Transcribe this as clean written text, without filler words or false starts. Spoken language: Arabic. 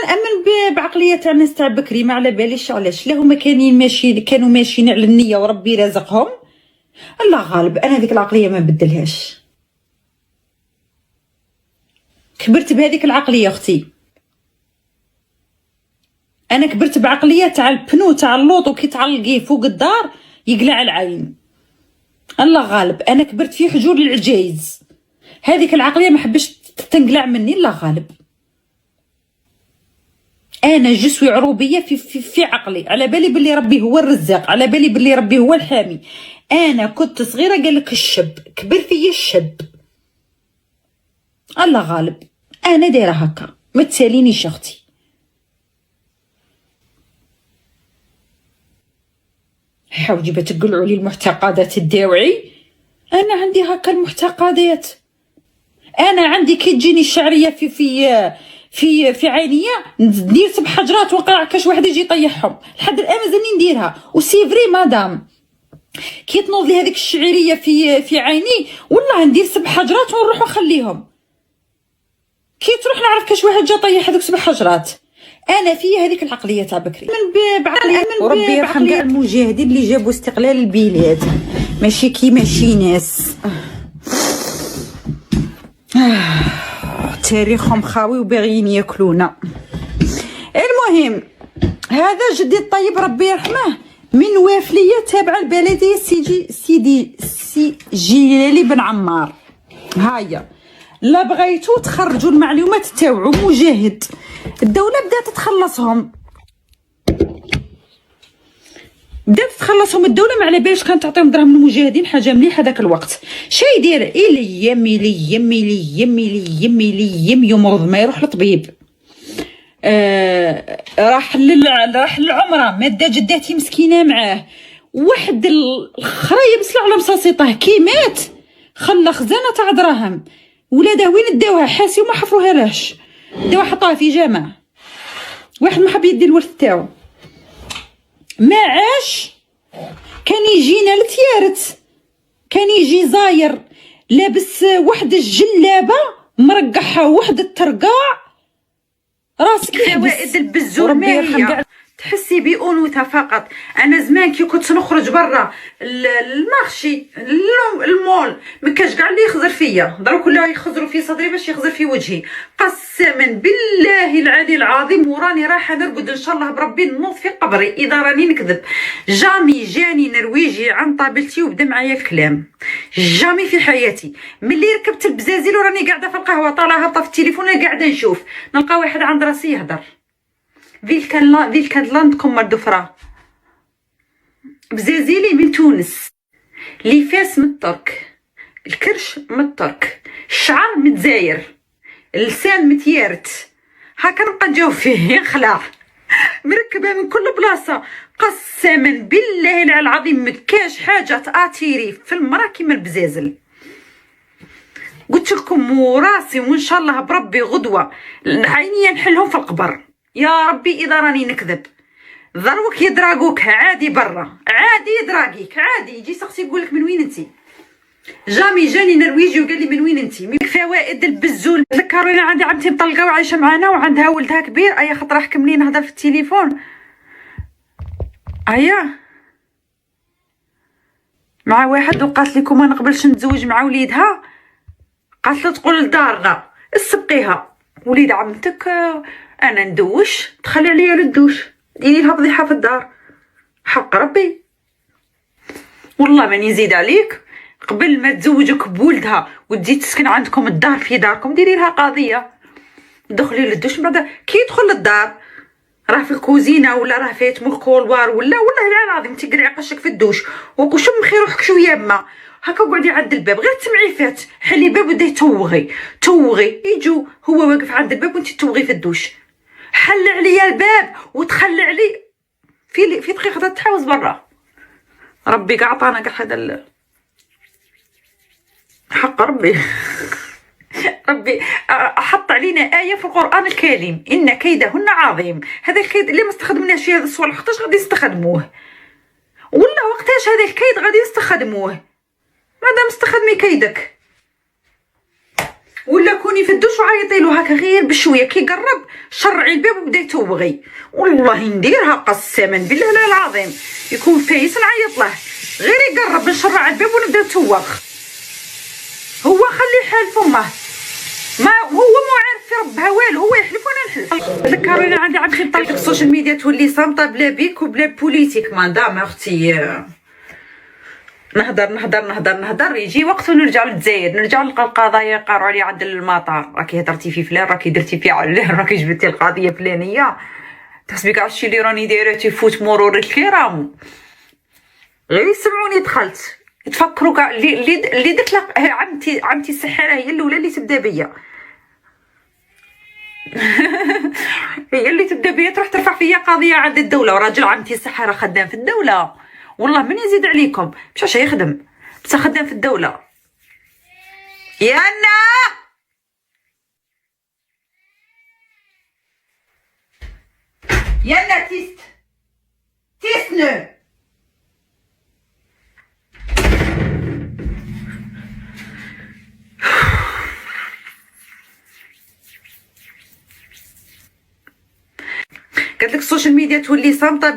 نامن بعقليه تاع الناس تاع بكري، ما على باليش علاش. لا هما كانوا ماشيين على النيه وربي رزقهم، الله غالب. انا هذيك العقليه ما نبدلهاش، كبرت بهذيك العقليه اختي. انا كبرت بعقليه تاع البنو تاع اللوطو كي تعلقيه فوق الدار يقلع العين، الله غالب. انا كبرت في حجور العجايز، هذيك العقليه ما حبش تنقلع مني، الله غالب. انا جسوي عروبيه في عقلي، على بالي باللي ربي هو الرزاق، على بالي باللي ربي هو الحامي. انا كنت صغيره قال لك الشب كبر فيا الشب، الله غالب. انا دايره هكا، ما تسالينيش اختي. حاولي بتقلعوا لي المعتقدات الداوعي، انا عندي هكا المعتقدات. انا عندي كي تجيني الشعريه في عينيا ندير 7 حجرات وقع كاش واحد يجي يطيحهم، لحد الان مازالني نديرها. وسي فري مدام كي تنوض لي هذيك الشعريه في عيني والله ندير 7 حجرات ونروح ونخليهم. كي تروح نعرف كاش واحد جا طيح هذوك 7 حجرات. انا في هذيك العقليه تاع بكري، من بعقليه وربي يرحم كاع المجاهدين اللي جابوا استقلال البلاد، ماشي كيما شي ناس تاريخهم خاوي وباغيين ياكلونا. المهم هذا جدي الطيب ربي يرحمه من وافليه تابعه البلديه سيدي جلالي بن عمار. هيا لا بغيتو تخرجوا المعلومات تاوعو مجاهد، الدوله بدات تخلصهم، الدوله ما على بالش كانت تعطيهم دراهم للمجاهدين، حاجه مليحه ذاك الوقت. شي يدير الي يم يمرض ما يروح للطبيب. راح للعمره ماده جداتي مسكينه معاه، واحد الخرايب سلع على مصاصيطه كي مات خلى خزانه تاع دراهم، ولاده وين داوها حاسي وما حفروها لاش، داوها حطوها في جامع، واحد ما حب يدي الورث تاعو ما عاش. كان يجينا لتيارت، كان يجي زاير لابس واحد الجلابه مرقحها واحد الترقاع، راسك فوائد البزور ما تحسي بأنوثة فقط. انا زمان كي كنت نخرج برا المارشي المول ما كاش كاع اللي يخزر فيا، دروك ولاو يخزروا في صدري باش يخزر في وجهي. قسما بالله العلي العظيم وراني رايحه نرقد ان شاء الله بربي نوض في قبري اذا راني نكذب. جامي جاني نرويجي عن طابلتي وبدا معايا الكلام، جامي في حياتي. ملي ركبت البزازيل وراني قاعده في القهوه طالعه هابطه في التليفون قاعده نشوف، نلقى واحد عند راسي يهضر فيل كان لاندكم مردفرة بزازيلي من تونس، ليفاس من الترك، الكرش من الترك، الشعر متزاير، اللسان متيارت، هكا نبقى نجاوب فيه ينخلع مركبه من كل بلاصه. قسما بالله العظيم مكاش حاجه تاثيري في المراه كيما البزازل. قلت لكم وراسي وان شاء الله بربي غدوه عينيا نحلهم في القبر يا ربي اذا راني نكذب. ضروك يدراقوك عادي برا، عادي يدراقيك عادي، يجي شخص يقول لك من وين انتي. جامي جاني نرويجي وقال لي من وين انتي. من فوائد البزول تذكروني عندي عمتي مطلقه وعايشه معانا وعندها ولدها كبير، ايا خطره حكم لي نهضر في التليفون ايا مع واحد وقالت لكم ما نقبلش نتزوج مع وليدها، قالت له تقول لدارنا اسبقيها وليد عمتك انا ندوش تخلي عليا للدوش، ديري لها فضيحه في الدار حق ربي والله ماني نزيد عليك. قبل ما تزوجك بولدها وتجي تسكن عندكم الدار في داركم ديري لها قضيه، دخلي للدوش. بعد كي يدخل للدار راه في الكوزينه ولا راه فايت من الكولوار ولا والله العظيم تقرعي قشك في الدوش وشم خير روحك شويه ما هكا قعدي عند الباب غير تسمعي فات حلي الباب وبداي توغي يجو هو واقف عند الباب وانت توغي في الدوش. حل عليا الباب وتخلى علي في دقيقه تحوز برا. ربي قاع عطانا كاع هذا حق ربي ربي حط علينا آية في القرآن الكريم إن كيدهن عظيم. هذا الكيد اللي ما استخدمناش في هذا الصوالح وقتاش غادي يستخدموه، ولا وقتاش هذا الكيد غادي يستخدموه؟ مادام استخدمي كيدك ولا كوني في الدوش وعيطي له هكا غير بشويه، كي قرب شرعي الباب وبدا يتوغي. والله نديرها قسما بالله لا العظيم، يكون فايس نعيط له غير يقرب نشرع الباب ونبدا نتوغ. هو خلي حال فمه، ما هو مو عارف في ربها والو، هو يحلف وانا نحلف. ذكروني عندي عبد نطلق السوشيال ميديا تولي صامته بلا بيك وبلا بوليتيك مادام اختي. نهضر يجي وقت ونرجع للجزائر، نرجع نلقى القضايا يقاروا عليا عند المطار. راكي هضرتي في فلان، راكي درتي في علان، راكي جبتي القضيه فلانيه. تحسبي كاع الشيء اللي راني دايره تيفوت مرور الكرام. غير يسمعوني دخلت تفكروا كاع اللي درت عمتي السحاره هي الاولى اللي تبدا بيا. هي اللي تبدا بيا تروح ترفع فيا قضيه عند الدوله، وراجل عمتي السحاره خدام في الدوله. والله من يزيد عليكم مش يخدم بس خدام في الدوله. يانا تيسنو قالت لك السوشيال ميديا تولي صامته